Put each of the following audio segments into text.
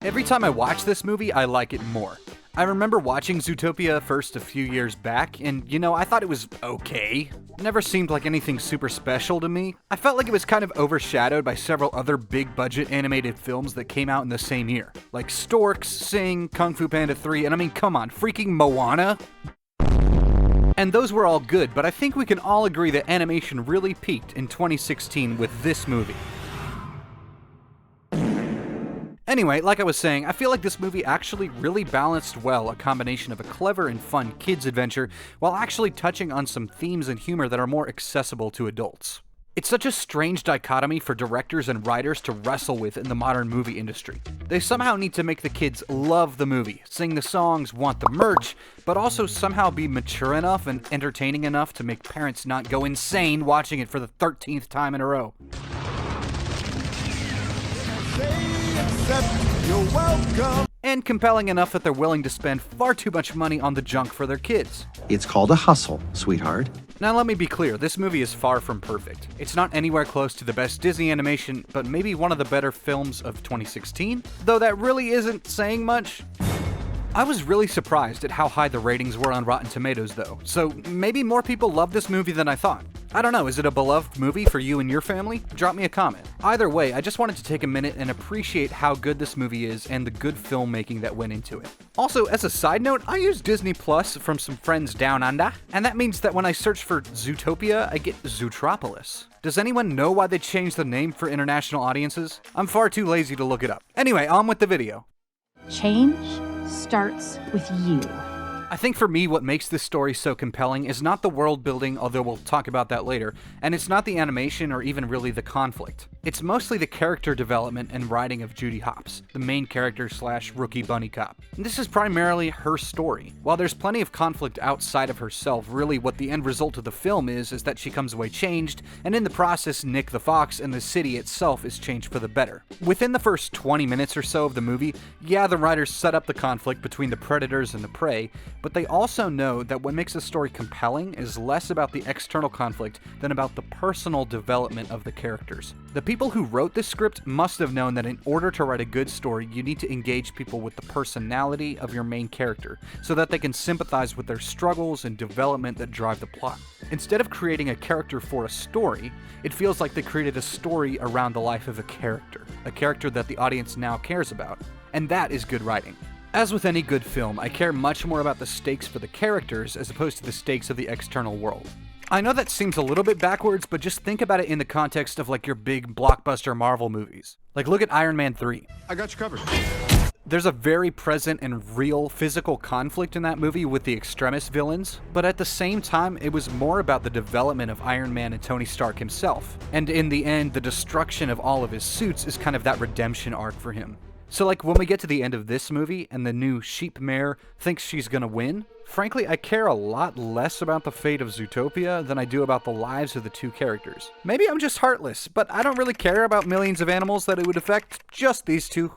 Every time I watch this movie, I like it more. I remember watching Zootopia first a few years back, and I thought it was okay. It never seemed like anything super special to me. I felt like it was kind of overshadowed by several other big-budget animated films that came out in the same year. Like Storks, Sing, Kung Fu Panda 3, and I mean, come on, freaking Moana? And those were all good, but I think we can all agree that animation really peaked in 2016 with this movie. Anyway, like I was saying, I feel like this movie actually really balanced well a combination of a clever and fun kids' adventure while actually touching on some themes and humor that are more accessible to adults. It's such a strange dichotomy for directors and writers to wrestle with in the modern movie industry. They somehow need to make the kids love the movie, sing the songs, want the merch, but also somehow be mature enough and entertaining enough to make parents not go insane watching it for the 13th time in a row. You're welcome. And compelling enough that they're willing to spend far too much money on the junk for their kids. It's called a hustle, sweetheart. Now let me be clear, this movie is far from perfect. It's not anywhere close to the best Disney animation, but maybe one of the better films of 2016, though that really isn't saying much. I was really surprised at how high the ratings were on Rotten Tomatoes though, so maybe more people love this movie than I thought. I don't know, is it a beloved movie for you and your family? Drop me a comment. Either way, I just wanted to take a minute and appreciate how good this movie is and the good filmmaking that went into it. Also, as a side note, I use Disney Plus from some friends down under, and that means that when I search for Zootopia, I get Zootropolis. Does anyone know why they changed the name for international audiences? I'm far too lazy to look it up. Anyway, on with the video. Change starts with you. I think for me, what makes this story so compelling is not the world building, although we'll talk about that later, and it's not the animation or even really the conflict. It's mostly the character development and writing of Judy Hopps, the main character / rookie bunny cop. And this is primarily her story. While there's plenty of conflict outside of herself, really what the end result of the film is that she comes away changed, and in the process, Nick the Fox and the city itself is changed for the better. Within the first 20 minutes or so of the movie, yeah, the writers set up the conflict between the predators and the prey, but they also know that what makes a story compelling is less about the external conflict than about the personal development of the characters. The people who wrote this script must have known that in order to write a good story, you need to engage people with the personality of your main character, so that they can sympathize with their struggles and development that drive the plot. Instead of creating a character for a story, it feels like they created a story around the life of a character that the audience now cares about, and that is good writing. As with any good film, I care much more about the stakes for the characters as opposed to the stakes of the external world. I know that seems a little bit backwards, but just think about it in the context of like your big blockbuster Marvel movies. Like look at Iron Man 3. I got you covered. There's a very present and real physical conflict in that movie with the extremist villains, but at the same time, it was more about the development of Iron Man and Tony Stark himself. And in the end, the destruction of all of his suits is kind of that redemption arc for him. So like when we get to the end of this movie and the new sheep mare thinks she's gonna win, frankly I care a lot less about the fate of Zootopia than I do about the lives of the two characters. Maybe I'm just heartless, but I don't really care about millions of animals that it would affect just these two.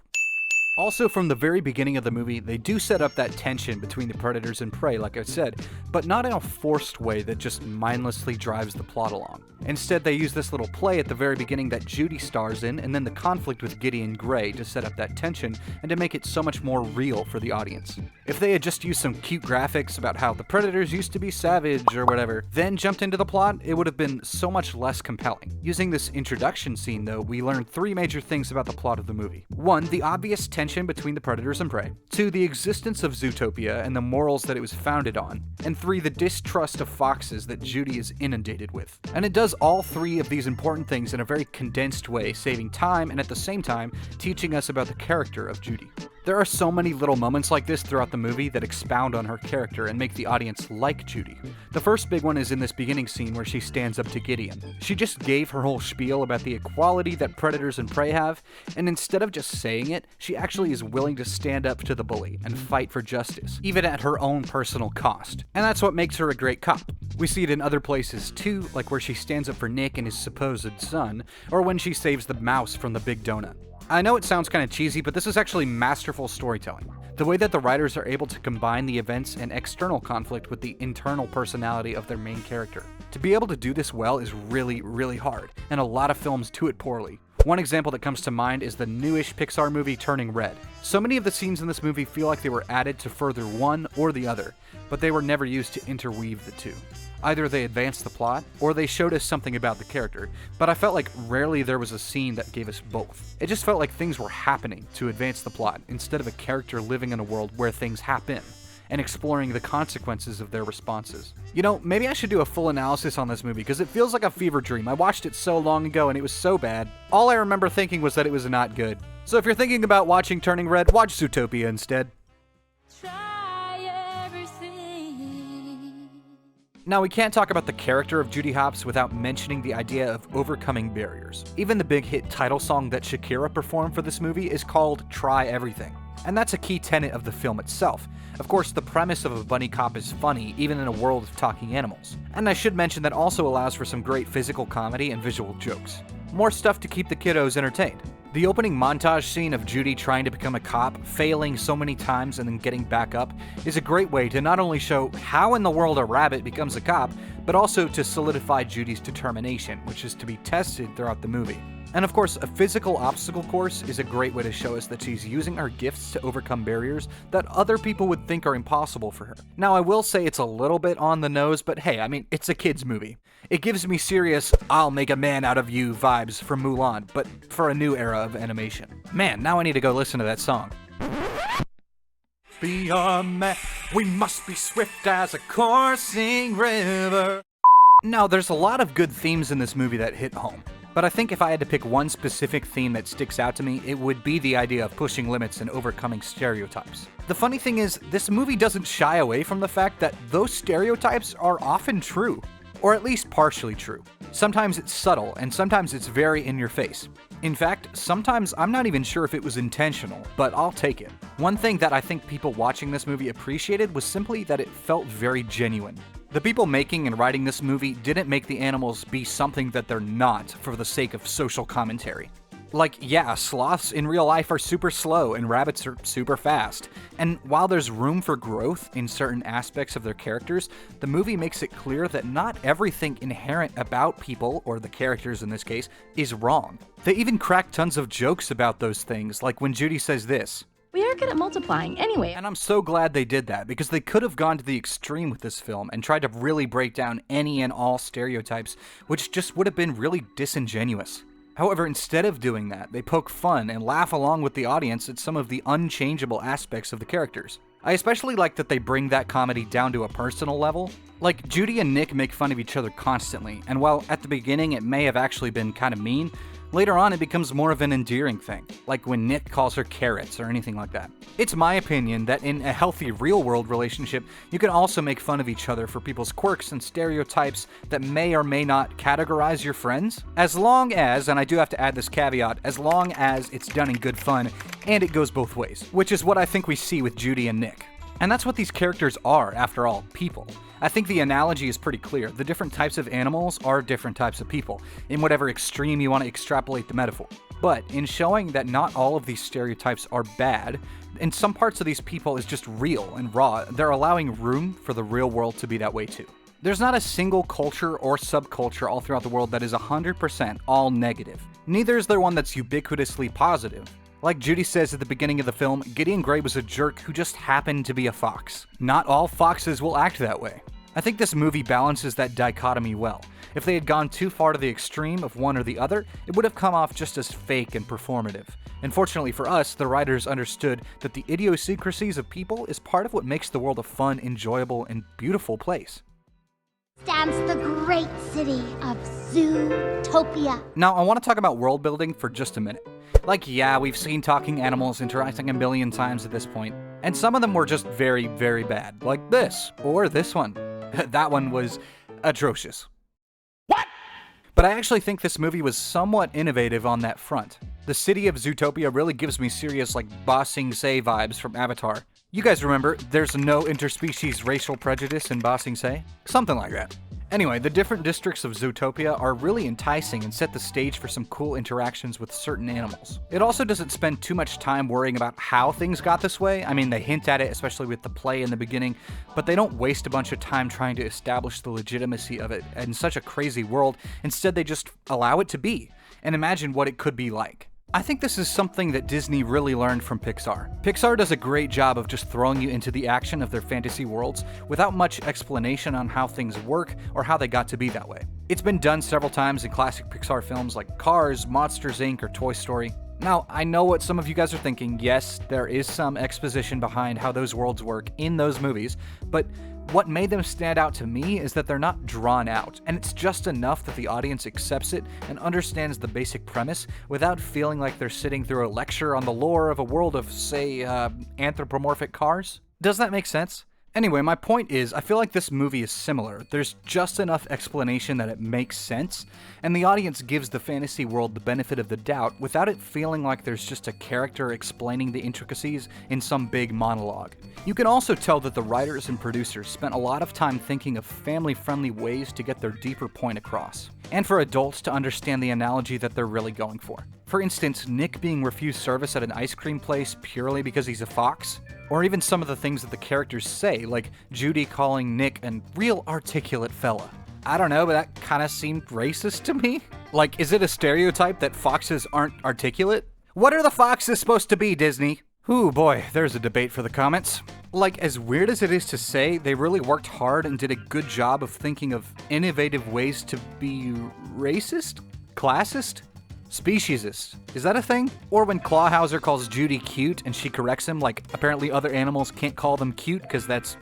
Also, from the very beginning of the movie, they do set up that tension between the predators and prey, like I said, but not in a forced way that just mindlessly drives the plot along. Instead, they use this little play at the very beginning that Judy stars in, and then the conflict with Gideon Grey to set up that tension and to make it so much more real for the audience. If they had just used some cute graphics about how the predators used to be savage or whatever, then jumped into the plot, it would have been so much less compelling. Using this introduction scene, though, we learn three major things about the plot of the movie. 1, the obvious tension between the predators and prey. 2, the existence of Zootopia and the morals that it was founded on. And 3, the distrust of foxes that Judy is inundated with. And it does all three of these important things in a very condensed way, saving time and at the same time teaching us about the character of Judy. There are so many little moments like this throughout the movie that expound on her character and make the audience like Judy. The first big one is in this beginning scene where she stands up to Gideon. She just gave her whole spiel about the equality that predators and prey have, and instead of just saying it, she actually is willing to stand up to the bully and fight for justice, even at her own personal cost. And that's what makes her a great cop. We see it in other places too, like where she stands up for Nick and his supposed son, or when she saves the mouse from the big donut. I know it sounds kind of cheesy, but this is actually masterful storytelling. The way that the writers are able to combine the events and external conflict with the internal personality of their main character. To be able to do this well is really, really hard, and a lot of films do it poorly. One example that comes to mind is the newish Pixar movie Turning Red. So many of the scenes in this movie feel like they were added to further one or the other, but they were never used to interweave the two. Either they advanced the plot, or they showed us something about the character, but I felt like rarely there was a scene that gave us both. It just felt like things were happening to advance the plot, instead of a character living in a world where things happen, and exploring the consequences of their responses. You know, maybe I should do a full analysis on this movie, because it feels like a fever dream. I watched it so long ago and it was so bad. All I remember thinking was that it was not good. So if you're thinking about watching Turning Red, watch Zootopia instead. Now, we can't talk about the character of Judy Hopps without mentioning the idea of overcoming barriers. Even the big hit title song that Shakira performed for this movie is called Try Everything. And that's a key tenet of the film itself. Of course, the premise of a bunny cop is funny, even in a world of talking animals. And I should mention that also allows for some great physical comedy and visual jokes. More stuff to keep the kiddos entertained. The opening montage scene of Judy trying to become a cop, failing so many times and then getting back up, is a great way to not only show how in the world a rabbit becomes a cop, but also to solidify Judy's determination, which is to be tested throughout the movie. And of course, a physical obstacle course is a great way to show us that she's using her gifts to overcome barriers that other people would think are impossible for her. Now, I will say it's a little bit on the nose, but hey, I mean, it's a kid's movie. It gives me serious, I'll make a man out of you vibes from Mulan, but for a new era of animation. Man, now I need to go listen to that song. Be a man, we must be swift as a coursing river. Now, there's a lot of good themes in this movie that hit home. But I think if I had to pick one specific theme that sticks out to me, it would be the idea of pushing limits and overcoming stereotypes. The funny thing is, this movie doesn't shy away from the fact that those stereotypes are often true. Or at least partially true. Sometimes it's subtle, and sometimes it's very in your face. In fact, sometimes I'm not even sure if it was intentional, but I'll take it. One thing that I think people watching this movie appreciated was simply that it felt very genuine. The people making and writing this movie didn't make the animals be something that they're not for the sake of social commentary. Like, yeah, sloths in real life are super slow and rabbits are super fast. And while there's room for growth in certain aspects of their characters, the movie makes it clear that not everything inherent about people, or the characters in this case, is wrong. They even crack tons of jokes about those things, like when Judy says this, We are good at multiplying anyway. and I'm so glad they did that, because they could have gone to the extreme with this film and tried to really break down any and all stereotypes, which just would have been really disingenuous. However, instead of doing that, they poke fun and laugh along with the audience at some of the unchangeable aspects of the characters. I especially like that they bring that comedy down to a personal level. Like, Judy and Nick make fun of each other constantly, and while at the beginning it may have actually been kind of mean, later on it becomes more of an endearing thing, like when Nick calls her carrots or anything like that. It's my opinion that in a healthy real-world relationship, you can also make fun of each other for people's quirks and stereotypes that may or may not categorize your friends, as long as, and I do have to add this caveat, as long as it's done in good fun and it goes both ways, which is what I think we see with Judy and Nick. And that's what these characters are, after all, people. I think the analogy is pretty clear. The different types of animals are different types of people, in whatever extreme you want to extrapolate the metaphor. But in showing that not all of these stereotypes are bad, and some parts of these people is just real and raw, they're allowing room for the real world to be that way too. There's not a single culture or subculture all throughout the world that is 100% all negative. Neither is there one that's ubiquitously positive. Like Judy says at the beginning of the film, Gideon Grey was a jerk who just happened to be a fox. Not all foxes will act that way. I think this movie balances that dichotomy well. If they had gone too far to the extreme of one or the other, it would have come off just as fake and performative. And fortunately for us, the writers understood that the idiosyncrasies of people is part of what makes the world a fun, enjoyable, and beautiful place. Stands the great city of Zootopia. Now, I want to talk about world building for just a minute. Like, yeah, we've seen talking animals interacting a million times at this point, and some of them were just very, very bad, like this, or this one. That one was atrocious. What? But I actually think this movie was somewhat innovative on that front. The city of Zootopia really gives me serious, like, Ba Sing Se vibes from Avatar. You guys remember, there's no interspecies racial prejudice in Ba Sing Se? Something like that. Anyway, the different districts of Zootopia are really enticing and set the stage for some cool interactions with certain animals. It also doesn't spend too much time worrying about how things got this way. I mean, they hint at it, especially with the play in the beginning, but they don't waste a bunch of time trying to establish the legitimacy of it in such a crazy world. Instead, they just allow it to be, and imagine what it could be like. I think this is something that Disney really learned from Pixar. Pixar does a great job of just throwing you into the action of their fantasy worlds without much explanation on how things work or how they got to be that way. It's been done several times in classic Pixar films like Cars, Monsters, Inc., or Toy Story. Now, I know what some of you guys are thinking. Yes, there is some exposition behind how those worlds work in those movies, but what made them stand out to me is that they're not drawn out, and it's just enough that the audience accepts it and understands the basic premise without feeling like they're sitting through a lecture on the lore of a world of, say, anthropomorphic cars. Does that make sense? Anyway, my point is, I feel like this movie is similar. There's just enough explanation that it makes sense, and the audience gives the fantasy world the benefit of the doubt without it feeling like there's just a character explaining the intricacies in some big monologue. You can also tell that the writers and producers spent a lot of time thinking of family-friendly ways to get their deeper point across, and for adults to understand the analogy that they're really going for. For instance, Nick being refused service at an ice cream place purely because he's a fox, or even some of the things that the characters say, like Judy calling Nick a real articulate fella. I don't know, but that kind of seemed racist to me. Like, is it a stereotype that foxes aren't articulate? What are the foxes supposed to be, Disney? Ooh boy, there's a debate for the comments. Like, as weird as it is to say, they really worked hard and did a good job of thinking of innovative ways to be racist? Classist? Speciesist. Is that a thing? Or when Clawhauser calls Judy cute and she corrects him, like apparently other animals can't call them cute because that's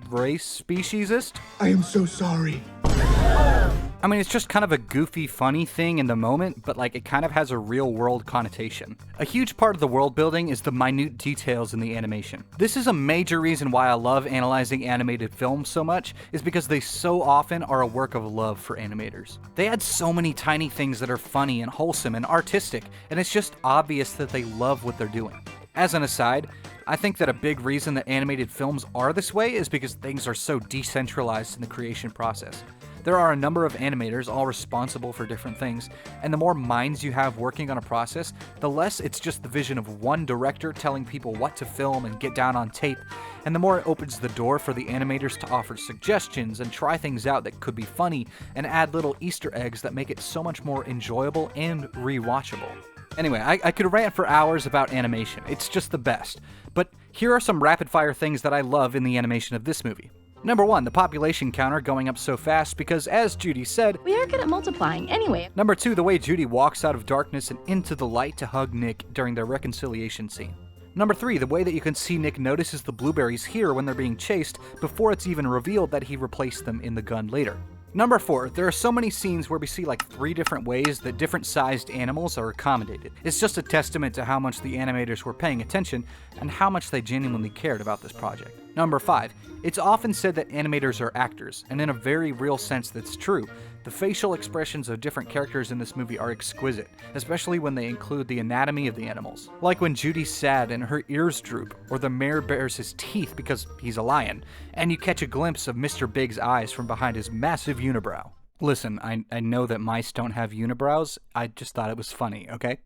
race speciesist? I am so sorry. I mean, it's just kind of a goofy, funny thing in the moment, but like it kind of has a real-world connotation. A huge part of the world building is the minute details in the animation. This is a major reason why I love analyzing animated films so much, is because they so often are a work of love for animators. They add so many tiny things that are funny and wholesome and artistic, and it's just obvious that they love what they're doing. As an aside, I think that a big reason that animated films are this way is because things are so decentralized in the creation process. There are a number of animators all responsible for different things, and the more minds you have working on a process, the less it's just the vision of one director telling people what to film and get down on tape, and the more it opens the door for the animators to offer suggestions and try things out that could be funny and add little Easter eggs that make it so much more enjoyable and rewatchable. Anyway, I could rant for hours about animation. It's just the best. But here are some rapid-fire things that I love in the animation of this movie. Number 1, the population counter going up so fast because, as Judy said, We are good at multiplying anyway. Number 2, the way Judy walks out of darkness and into the light to hug Nick during their reconciliation scene. Number 3, the way that you can see Nick notices the blueberries here when they're being chased before it's even revealed that he replaced them in the gun later. Number 4, there are so many scenes where we see like 3 different ways that different sized animals are accommodated. It's just a testament to how much the animators were paying attention and how much they genuinely cared about this project. Number 5, it's often said that animators are actors, and in a very real sense that's true. The facial expressions of different characters in this movie are exquisite, especially when they include the anatomy of the animals. Like when Judy's sad and her ears droop, or the mayor bares his teeth because he's a lion, and you catch a glimpse of Mr. Big's eyes from behind his massive unibrow. Listen, I know that mice don't have unibrows, I just thought it was funny, okay?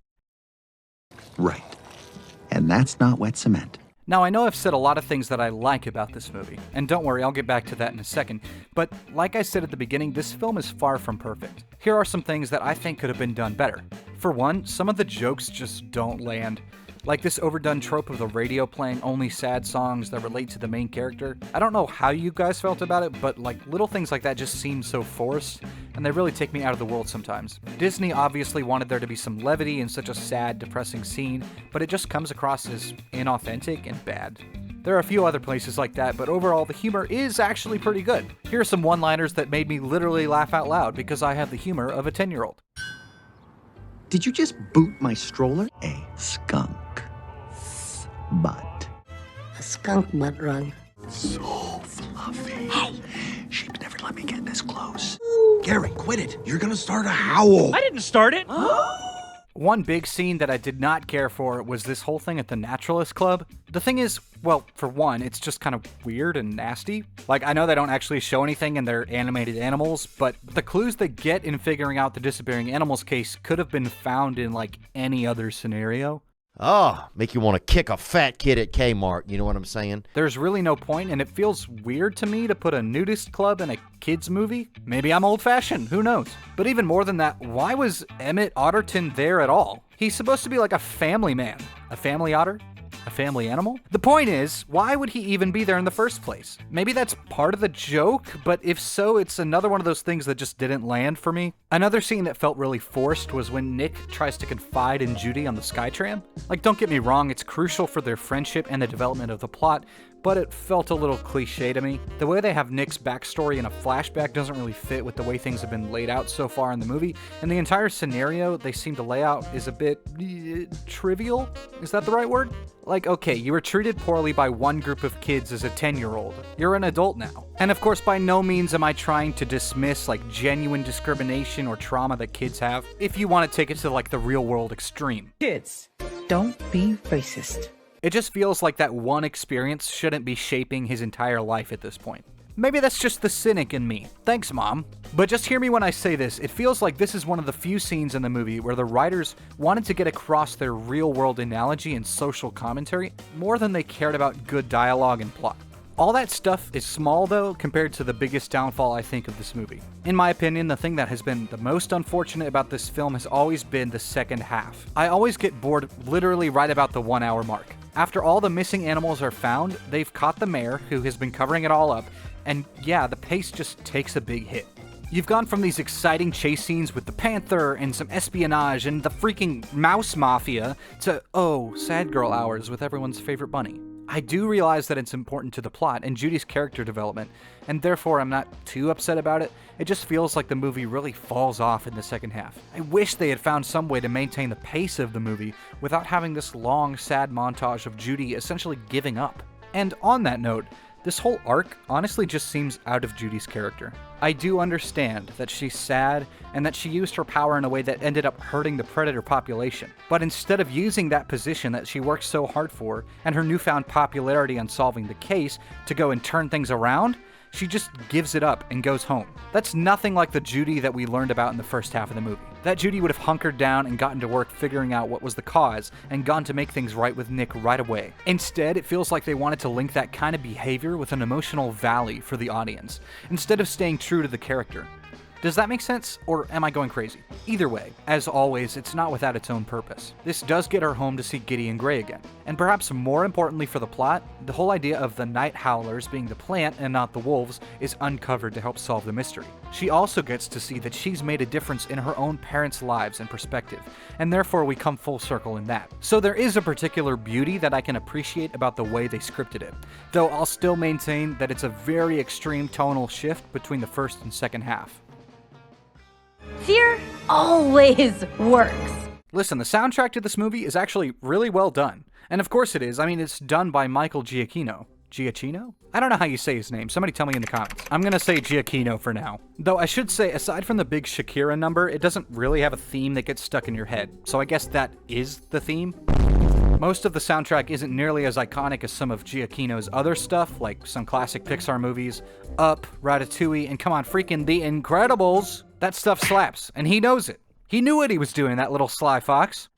Right. And that's not wet cement. Now, I know I've said a lot of things that I like about this movie, and don't worry, I'll get back to that in a second, but like I said at the beginning, this film is far from perfect. Here are some things that I think could have been done better. For one, some of the jokes just don't land. Like this overdone trope of the radio playing only sad songs that relate to the main character. I don't know how you guys felt about it, but like little things like that just seem so forced, and they really take me out of the world sometimes. Disney obviously wanted there to be some levity in such a sad, depressing scene, but it just comes across as inauthentic and bad. There are a few other places like that, but overall the humor is actually pretty good. Here are some one-liners that made me literally laugh out loud because I have the humor of a 10-year-old. Did you just boot my stroller? A skunk butt. A skunk butt run. So fluffy. Hey! Sheep never let me get this close. Gary, quit it. You're gonna start a howl. I didn't start it. One big scene that I did not care for was this whole thing at the Naturalist Club. The thing is, well, for one, it's just kind of weird and nasty. Like, I know they don't actually show anything and they're animated animals, but the clues they get in figuring out the disappearing animals case could have been found in, like, any other scenario. Oh, make you want to kick a fat kid at Kmart, you know what I'm saying? There's really no point, and it feels weird to me to put a nudist club in a kids movie. Maybe I'm old-fashioned, who knows? But even more than that, why was Emmett Otterton there at all? He's supposed to be like a family man. A family otter? A family animal? The point is, why would he even be there in the first place? Maybe that's part of the joke, but if so, it's another one of those things that just didn't land for me. Another scene that felt really forced was when Nick tries to confide in Judy on the Skytram. Like, don't get me wrong, it's crucial for their friendship and the development of the plot, but it felt a little cliche to me. The way they have Nick's backstory in a flashback doesn't really fit with the way things have been laid out so far in the movie, and the entire scenario they seem to lay out is a bit trivial? Is that the right word? Like, okay, you were treated poorly by one group of kids as a 10-year-old. You're an adult now. And of course, by no means am I trying to dismiss, like, genuine discrimination or trauma that kids have, if you want to take it to, like, the real-world extreme. Kids, don't be racist. It just feels like that one experience shouldn't be shaping his entire life at this point. Maybe that's just the cynic in me. Thanks, Mom. But just hear me when I say this, it feels like this is one of the few scenes in the movie where the writers wanted to get across their real-world analogy and social commentary more than they cared about good dialogue and plot. All that stuff is small, though, compared to the biggest downfall I think of this movie. In my opinion, the thing that has been the most unfortunate about this film has always been the second half. I always get bored literally right about the 1 hour mark. After all the missing animals are found, they've caught the mayor, who has been covering it all up, and yeah, the pace just takes a big hit. You've gone from these exciting chase scenes with the panther and some espionage and the freaking mouse mafia to, oh, sad girl hours with everyone's favorite bunny. I do realize that it's important to the plot and Judy's character development, and therefore I'm not too upset about it. It just feels like the movie really falls off in the second half. I wish they had found some way to maintain the pace of the movie without having this long, sad montage of Judy essentially giving up. And on that note, this whole arc honestly just seems out of Judy's character. I do understand that she's sad and that she used her power in a way that ended up hurting the predator population. But instead of using that position that she worked so hard for and her newfound popularity on solving the case to go and turn things around, she just gives it up and goes home. That's nothing like the Judy that we learned about in the first half of the movie. That Judy would have hunkered down and gotten to work figuring out what was the cause and gone to make things right with Nick right away. Instead, it feels like they wanted to link that kind of behavior with an emotional valley for the audience, instead of staying true to the character. Does that make sense, or am I going crazy? Either way, as always, it's not without its own purpose. This does get her home to see Gideon Grey again. And perhaps more importantly for the plot, the whole idea of the night howlers being the plant and not the wolves is uncovered to help solve the mystery. She also gets to see that she's made a difference in her own parents' lives and perspective, and therefore we come full circle in that. So there is a particular beauty that I can appreciate about the way they scripted it, though I'll still maintain that it's a very extreme tonal shift between the first and second half. Fear always works. Listen, the soundtrack to this movie is actually really well done. And of course it is. I mean, it's done by Michael Giacchino. Giacchino? I don't know how you say his name. Somebody tell me in the comments. I'm gonna say Giacchino for now. Though I should say, aside from the big Shakira number, it doesn't really have a theme that gets stuck in your head. So I guess that is the theme. Most of the soundtrack isn't nearly as iconic as some of Giacchino's other stuff, like some classic Pixar movies, Up, Ratatouille, and come on, freaking The Incredibles. That stuff slaps, and he knows it. He knew what he was doing, that little sly fox.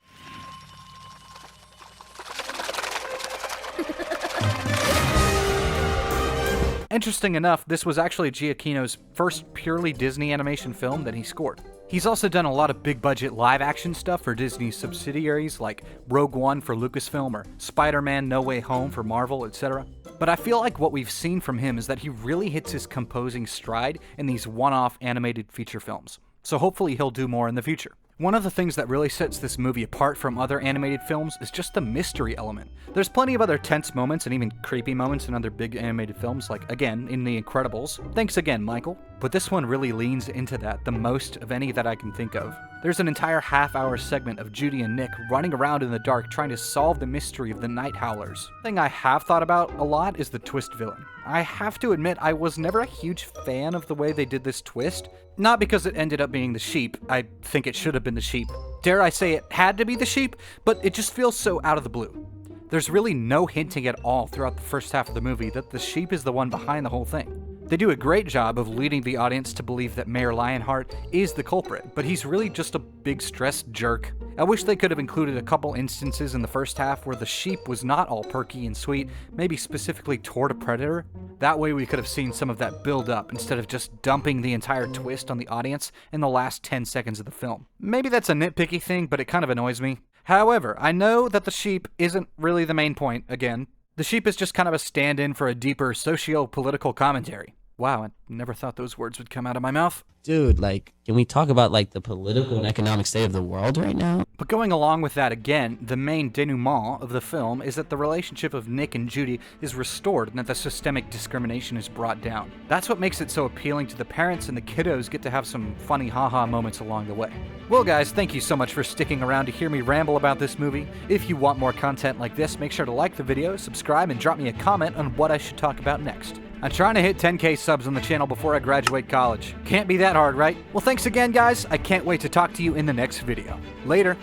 Interesting enough, this was actually Giacchino's first purely Disney animation film that he scored. He's also done a lot of big-budget live-action stuff for Disney's subsidiaries like Rogue One for Lucasfilm or Spider-Man No Way Home for Marvel, etc. But I feel like what we've seen from him is that he really hits his composing stride in these one-off animated feature films. So hopefully he'll do more in the future. One of the things that really sets this movie apart from other animated films is just the mystery element. There's plenty of other tense moments and even creepy moments in other big animated films, like, again, in The Incredibles. Thanks again, Michael. But this one really leans into that the most of any that I can think of. There's an entire half-hour segment of Judy and Nick running around in the dark trying to solve the mystery of the Night Howlers. The thing I have thought about a lot is the twist villain. I have to admit I was never a huge fan of the way they did this twist. Not because it ended up being the sheep, I think it should have been the sheep, Dare I say it had to be the sheep, but it just feels so out of the blue. There's really no hinting at all throughout the first half of the movie that the sheep is the one behind the whole thing. They do a great job of leading the audience to believe that Mayor Lionheart is the culprit, but he's really just a big stressed jerk. I wish they could have included a couple instances in the first half where the sheep was not all perky and sweet, maybe specifically toward a predator. That way we could have seen some of that build up instead of just dumping the entire twist on the audience in the last 10 seconds of the film. Maybe that's a nitpicky thing, but it kind of annoys me. However, I know that the sheep isn't really the main point, again. The sheep is just kind of a stand-in for a deeper socio-political commentary. Wow, I never thought those words would come out of my mouth. Dude, like, can we talk about, like, the political and economic state of the world right now? But going along with that again, the main denouement of the film is that the relationship of Nick and Judy is restored and that the systemic discrimination is brought down. That's what makes it so appealing to the parents, and the kiddos get to have some funny haha moments along the way. Well guys, thank you so much for sticking around to hear me ramble about this movie. If you want more content like this, make sure to like the video, subscribe, and drop me a comment on what I should talk about next. I'm trying to hit 10K subs on the channel before I graduate college. Can't be that hard, right? Well, thanks again, guys. I can't wait to talk to you in the next video. Later.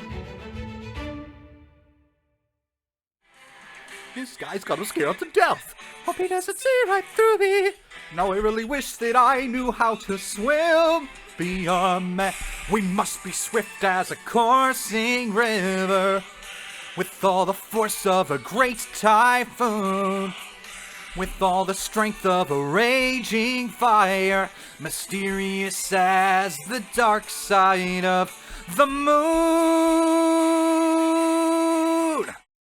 This guy's got us scared to death. Hope he doesn't see right through me. Now I really wish that I knew how to swim. Be a man. We must be swift as a coursing river, with all the force of a great typhoon, with all the strength of a raging fire, mysterious as the dark side of the moon.